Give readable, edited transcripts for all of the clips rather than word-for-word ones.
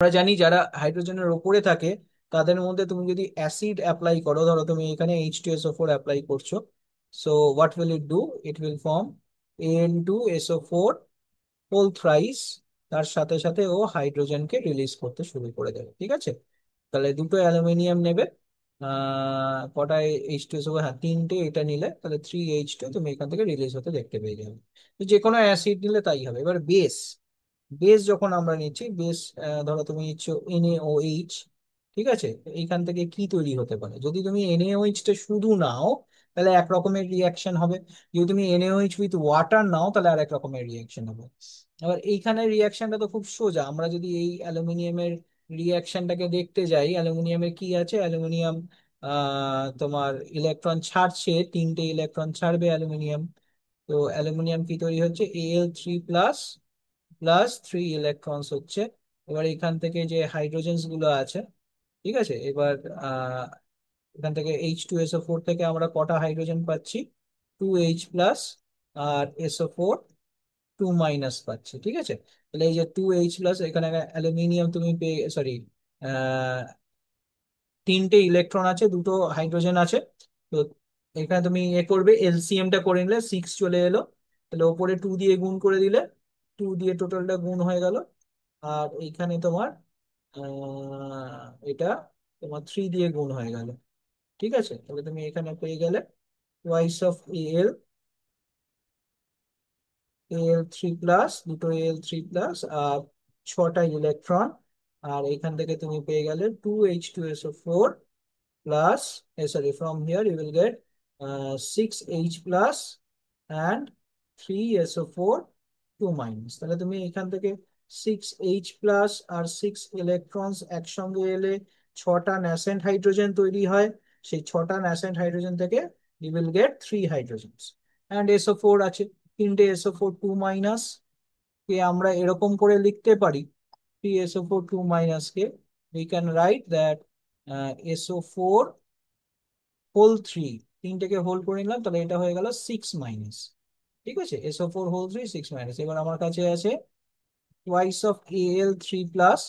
আমরা জানি যারা হাইড্রোজেনের ওপরে থাকে তাদের মধ্যে তুমি যদি অ্যাসিড অ্যাপ্লাই করো, ধরো তুমি এখানে H2SO4 অ্যাপ্লাই করছো, so what will it do, it will form An2SO4 whole thrice, তার সাথে সাথে ও হাইড্রোজেনকে রিলিজ করতে শুরু করে দেবে। ঠিক আছে, তাহলে দুটো অ্যালুমিনিয়াম নেবে, কটা H2SO4, হ্যাঁ তিনটে, এটা নিলে তাহলে 3H2 তুমি এখান থেকে রিলিজ হতে দেখতে পেয়ে যাবে। তো যে কোনো অ্যাসিড নিলে তাই হবে। এবার বেস, বেস যখন আমরা নিচ্ছি, বেস ধরো তুমি নিচ্ছ NaOH, ঠিক আছে, এইখান থেকে কি তৈরি হতে পারে? যদি তুমি NaOH টা শুধু নাও তাহলে এক রকমের রিয়াকশন হবে, যদি তুমি NaOH উইথ ওয়াটার নাও তাহলে আর এক রকমের রিয়াকশন হবে। এবার এইখানে রিয়াকশনটা তো খুব সোজা, আমরা যদি এই অ্যালুমিনিয়ামের রিয়াকশনটাকে দেখতে যাই, অ্যালুমিনিয়ামে কি আছে, অ্যালুমিনিয়াম তোমার ইলেকট্রন ছাড়ছে, তিনটে ইলেকট্রন ছাড়বে অ্যালুমিনিয়াম। তো অ্যালুমিনিয়াম কি তৈরি হচ্ছে, Al3 প্লাস প্লাস 3 ইলেকট্রনস হচ্ছে। এবার এখান থেকে যে হাইড্রোজেনস গুলো আছে, ঠিক আছে, এবার আহ এখান থেকে H2SO4 থেকে আমরা কটা হাইড্রোজেন পাচ্ছি, 2H প্লাস, আর SO4 2 মাইনাস পাচ্ছি। ঠিক আছে, তাহলে এই যে 2H প্লাস, এখানে অ্যালুমিনিয়াম তুমি পেয়ে, সরি, তিনটে ইলেকট্রন আছে, দুটো হাইড্রোজেন আছে। তো এখানে তুমি এ করবে, এলসিএমটা করে নিলে 6 চলে এলো, তাহলে ওপরে 2 দিয়ে গুণ করে দিলে 2 দিয়ে টোটালটা গুণ হয়ে গেল। আর এইখানে তোমার এটা তোমার 3 দিয়ে গুণ হয়ে গেল। ঠিক আছে, তাহলে তুমি এখানে পেয়ে গেলে টুয়াইস অফ Al3 প্লাস, দুটো Al3 প্লাস, আর ছটা ইলেকট্রন। আর এখান থেকে তুমি পেয়ে গেলে 2H2SO4 plus, sorry, from here you will get 6H plus and 3SO4 2 minus। তাহলে তুমি এখান থেকে 6H plus আর 6 ইলেকট্রনস একসঙ্গে এলে ছটা ন্যাসেন্ট হাইড্রোজেন তৈরি হয়, সেই ছটা ন্যাসেন্ট হাইড্রোজেন থেকে you will get 3 হাইড্রোজেনস and SO4 আছে, তিনটে SO4 2 মাইনাস, কে আমরা এরকম করে লিখতে পারি, 3SO4 2 মাইনাস কে we can write that SO4 whole 3, তিনটেকে হোল করে নিলাম, তাহলে এটা হয়ে গেল 6 মাইনাস। ঠিক আছে, SO4 হোল 3 6 মাইনাস। এবার আমার কাছে আছে টুয়াইস অফ Al3 প্লাস,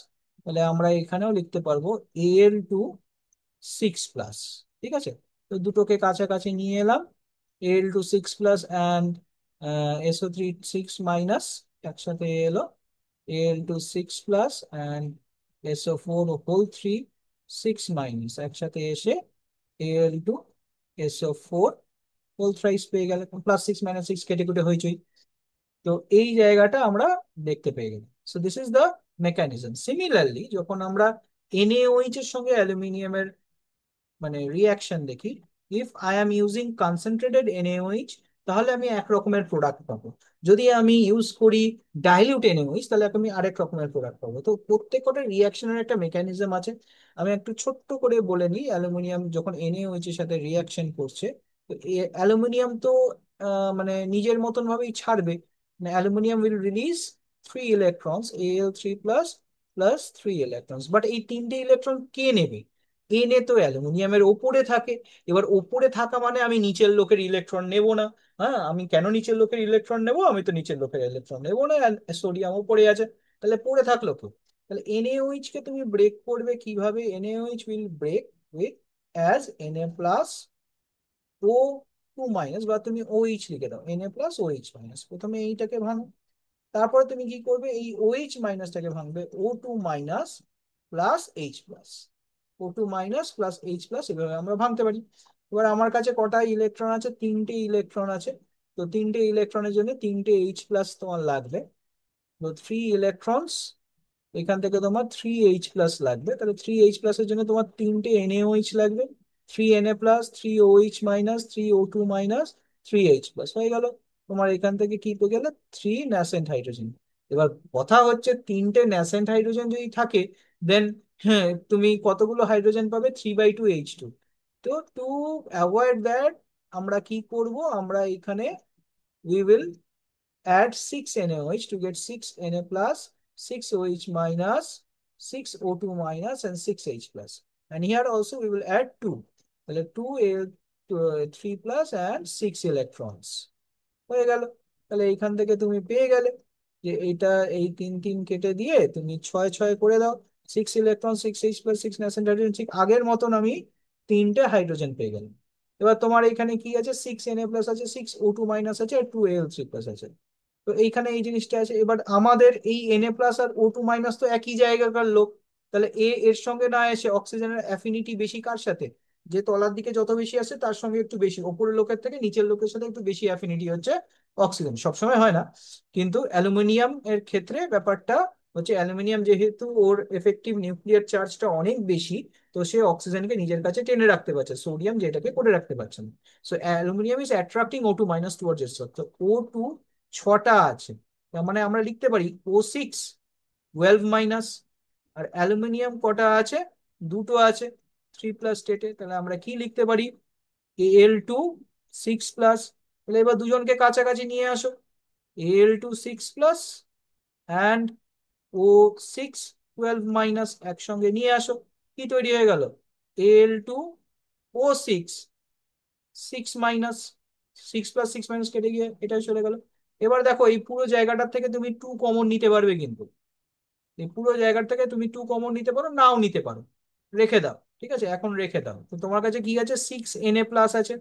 তাহলে আমরা এখানেও লিখতে পারবো Al2 6 প্লাস। ঠিক আছে, তো দুটোকে কাছাকাছি নিয়ে এলাম, Al2 6 plus and SO3 6 minus একসাথে এলো, Al2 6 plus and SO4 whole 3 6 minus একসাথে এসে Al2SO4 হোল থ্রাইস পেয়ে গেলে, +6 - 6 কেটে কুটে হয়েছই। তো এই জায়গাটা আমরা দেখতে পেয়ে গেলাম। So this is the mechanism. Similarly যখন আমরা NaOH এর সঙ্গে অ্যালুমিনিয়ামের মানে রিয়াকশন দেখি, if I am using concentrated NaOH তাহলে আমি এক রকমের প্রোডাক্ট পাবো, যদি আমি ইউজ করি ডাইলিউট NaOH তাহলে আমি আরেক রকমের প্রোডাক্ট পাবো। তো প্রত্যেকটা রিয়াকশনের একটা মেকানিজম আছে। আমি একটু ছোট্ট করে বলে নিই, অ্যালুমিনিয়াম যখন NaOH এর সাথে রিয়াকশন করছে, তো অ্যালুমিনিয়াম তো মানে নিজের মতন ভাবেই ছাড়বে, aluminium will release 3 electrons, Al3 plus plus 3 electrons, but এই তিনটে ইলেকট্রন কে নেবে? তো অ্যালুমিনিয়ামের ওপরে থাকে। এবার ওপরে থাকা মানে আমি নিচের লোকের ইলেকট্রন নেব না। হ্যাঁ, আমি কেন নিচের লোকের ইলেকট্রন নেব? আমি তো নিচের লোকের ইলেকট্রন নেব না, সোডিয়াম পড়ে আছে, তাহলে পড়ে থাকলো তো। তাহলে NaOH কে তুমি ব্রেক করবে কিভাবে? NaOH will break with as Na plus O2 minus, বা তুমি OH লিখে দাও, Na প্লাস OH মাইনাস। প্রথমে এইটাকে ভাঙো, তারপরে তুমি কি করবে, এই OH মাইনাসটাকে ভাঙবে, O2 minus plus H plus, O2 minus plus H plus, এভাবে আমরা ভাঙতে পারি। এবার আমার কাছে কটা ইলেকট্রন আছে, তিনটে ইলেকট্রন আছে। তো তিনটে ইলেকট্রনের জন্য তিনটে H প্লাস তোমার লাগবে, তো 3 ইলেকট্রনস, এখান থেকে তোমার 3H প্লাস লাগবে, তাহলে 3H প্লাসের জন্য তোমার তিনটে NaOH লাগবে, 3Na plus, 3OH minus, 3O2 minus, 3H plus হয়ে গেল। তোমার এখান থেকে কি পেয়ে গেলে 3 ন্যাসেন্ট হাইড্রোজেন। এবার কথা হচ্ছে, তিনটে ন্যাসেন্ট হাইড্রোজেন যদি থাকে, দেন হ্যাঁ তুমি কতগুলো হাইড্রোজেন পাবে, 3/2H2। তো টু অ্যাভয়েড দ্যাট আমরা কি করব, আমরা এখানে we will add 6 NaOH to get 6 Na plus, 6 OH minus, 6 O2 minus, and 6 H plus. And here also we will add 2. তাহলে 2 3 plus and 6 electrons হয়ে গেল। তাহলে এইখান থেকে তুমি পেয়ে গেলে যে এইটা, এই তিন তিন কেটে দিয়ে তুমি 6 6 করে দাও, 6 ইলেকট্রন, 6H+6 ন্যাসেন্ট হাইড্রোজেন, ঠিক আগের মতন আমি তিনটে হাইড্রোজেন পেয়ে গেলাম। এবার তোমার এখানে কি আছে, 6Na+ আছে, 6O2- আছে, আর 2Al3+ আছে। তো এইখানে এই জিনিসটা আছে। এবার আমাদের এই Na+ আর O2- তো একই জায়গাকার লোক, তাহলে এর সঙ্গে না এসে অক্সিজেনের অ্যাফিনিটি বেশি কার সাথে, যে তলার দিকে যত বেশি আছে তার সঙ্গে একটু বেশি, ওপরের লোকের থেকে নিচের লোকের সাথে একটু বেশি অ্যাফিনিটি হচ্ছে অক্সিজেন। সবসময় হয় না, কিন্তু অ্যালুমিনিয়াম এর ক্ষেত্রে ব্যাপারটা হচ্ছে, অ্যালুমিনিয়াম যেহেতু ওর এফেক্টিভ নিউক্লিয়ার চার্জটা অনেক বেশি, তো সে অক্সিজেনকে নিজের কাছে টেনে রাখতে পারছে, সোডিয়াম যেটাকে করে রাখতে পারছে না। So aluminium is attracting O2- towards itself. তো O2 ছটা আছে, তার মানে আমরা লিখতে পারি O6 12-। আর অ্যালুমিনিয়াম কটা আছে, দুটো আছে, 3+ স্টেটে। তাহলে আমরা কি লিখতে পারি, Al2 6+। তাহলে এবার দুজনকে কাছাকাছি নিয়ে আসো, Al2 6+ অ্যান্ড O6 12- একসঙ্গে নিয়ে আসো, কি তৈরি হয়ে গেল, Al2O6 6-। 6+6- কেটে গিয়ে এটাই চলে গেল। এবার দেখো এই পুরো জায়গাটার থেকে তুমি 2 কমন নিতে পারবে, কিন্তু এই পুরো জায়গার থেকে তুমি 2 কমন নিতে পারো, নাও নিতে পারো, রেখে দাও, ঠিক আছে, এখন রেখে দাও। তো তোমার কাছে কি আছে, 6Na+ আছে।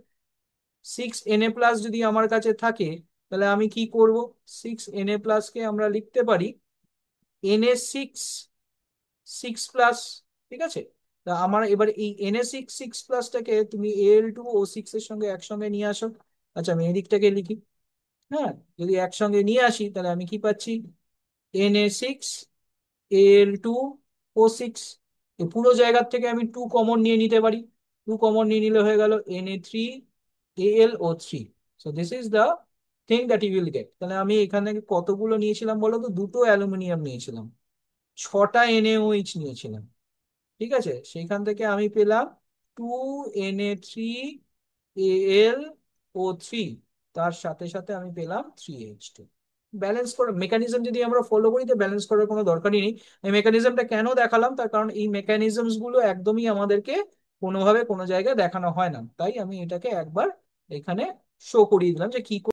6Na+ যদি আমার কাছে থাকে, তাহলে আমি কি করব, 6Na+কে আমরা লিখতে পারি Na6 6+। ঠিক আছে, তা আমার এবার এই Na6 6+টাকে তুমি Al2O6 এর সঙ্গে একসঙ্গে নিয়ে আসো। আচ্ছা আমি এদিকটাকে লিখি। হ্যাঁ, যদি একসঙ্গে নিয়ে আসি তাহলে আমি কি পাচ্ছি, Na6 Al2O6। এই পুরো জায়গার থেকে আমি 2 কমন নিয়ে নিতে পারি, 2 কমন নিয়ে নিলে হয়ে গেল Na3 AlO3। So this is the thing that you will get. তাহলে আমি এখান থেকে কতগুলো নিয়েছিলাম বলো তো, দুটো অ্যালুমিনিয়াম নিয়েছিলাম, 6টা NaOH নিয়েছিলাম। ঠিক আছে, সেইখান থেকে আমি পেলাম 2Na3Al O3, তার সাথে সাথে আমি পেলাম 3H2। ব্যালেন্স করার মেকানিজম যদি আমরা ফলো করি, তো ব্যালেন্স করার কোনো দরকারই নেই। এই মেকানিজমটা কেন দেখালাম, তার কারণ এই মেকানিজমস গুলো একদমই আমাদেরকে কোনোভাবে কোনো জায়গায় দেখানো হয় না, তাই আমি এটাকে একবার এখানে শো করিয়ে দিলাম যে কি